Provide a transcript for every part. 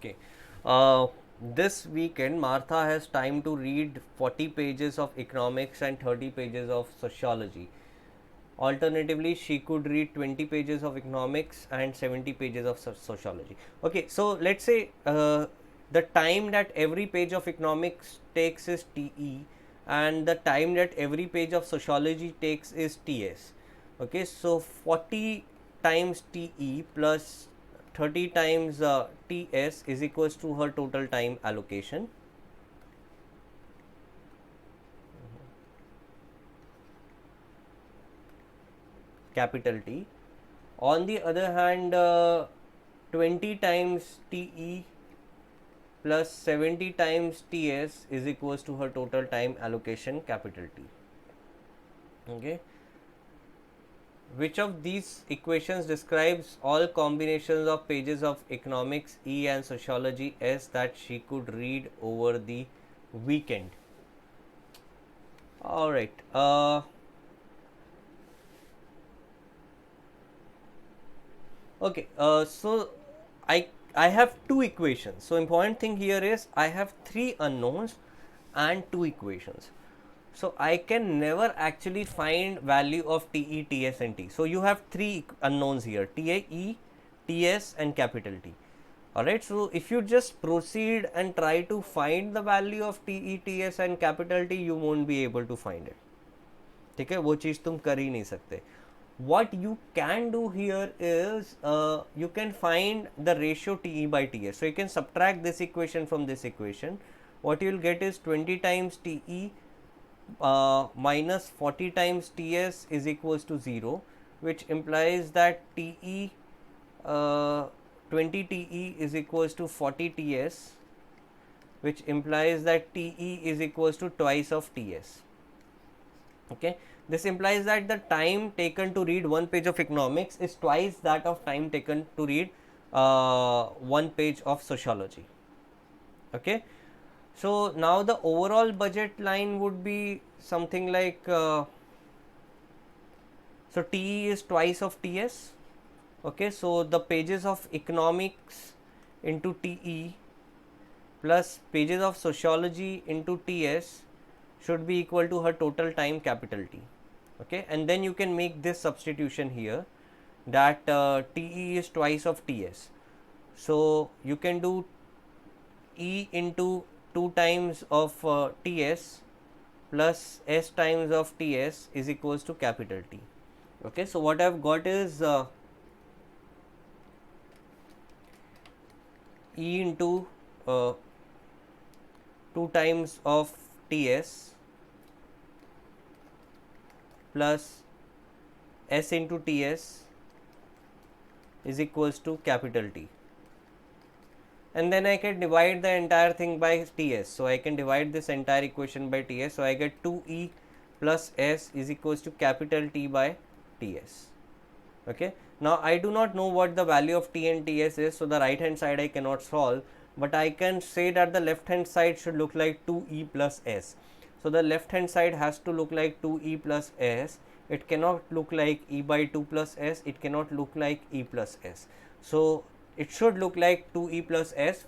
Okay. Uh, this weekend, Martha has time to read 40 pages of economics and 30 pages of sociology. Alternatively, she could read 20 pages of economics and 70 pages of sociology. Okay, so let's say the time that every page of economics takes is TE, and the time that every page of sociology takes is TS. Okay, so 40 times TE plus 30 times TS is equals to her total time allocation. Capital T. On the other hand, 20 times TE plus 70 times TS is equals to her total time allocation, capital T. Okay. Which of these equations describes all combinations of pages of economics E and sociology S that she could read over the weekend? All right. Okay. So I have two equations. So important thing here is I have three unknowns and two equations. So I can never actually find value of TE, TS and T. So you have three unknowns here, TAE, TS and capital T. Alright, so if you just proceed and try to find the value of TE, TS and capital T, you won't be able to find it. ठीक है, वो चीज़ तुम कर ही नहीं सकते. What you can do here is you can find the ratio TE by TS. So you can subtract this equation from this equation. What you will get is 20 times TE minus 40 times TS is equals to 0, which implies that TE 20 TE is equals to 40 TS, which implies that TE is equals to twice of TS. Okay, this implies that the time taken to read one page of economics is twice that of time taken to read one page of sociology. Okay, so now the overall budget line would be something like so TE is twice of TS. Okay, so the pages of economics into TE plus pages of sociology into TS should be equal to her total time, capital T. Okay, and then you can make this substitution here that TE is twice of TS. So you can do E into 2 times of TS plus S times of TS is equals to capital T. Okay, so what I have got is E into 2 times of TS plus S into TS is equals to capital T. And then I can divide the entire thing by TS. So I can divide this entire equation by TS. So I get 2E plus S is equals to capital T by TS. Okay. Now I do not know what the value of T and TS is. So the right hand side I cannot solve. But I can say that the left hand side should look like 2E plus S. So the left hand side has to look like 2E plus S. It cannot look like E by 2 plus S. It cannot look like E plus S. So it should look like 2E plus S.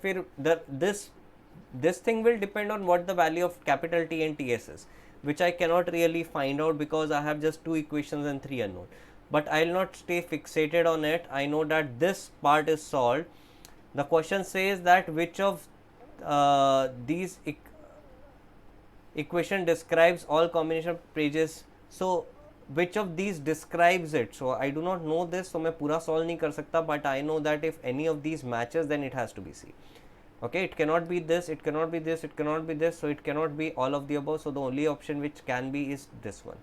This thing will depend on what the value of capital T and TS is, which I cannot really find out because I have just two equations and three unknown. But I will not stay fixated on it. I know that this part is solved. The question says that which of these equation describes all combination of pages. So which of these describes it? So I do not know this, so मैं पूरा solve नहीं कर सकता, but I know that if any of these matches, then it has to be C. Okay, it cannot be this, it cannot be this, it cannot be this, so it cannot be all of the above. So the only option which can be is this one.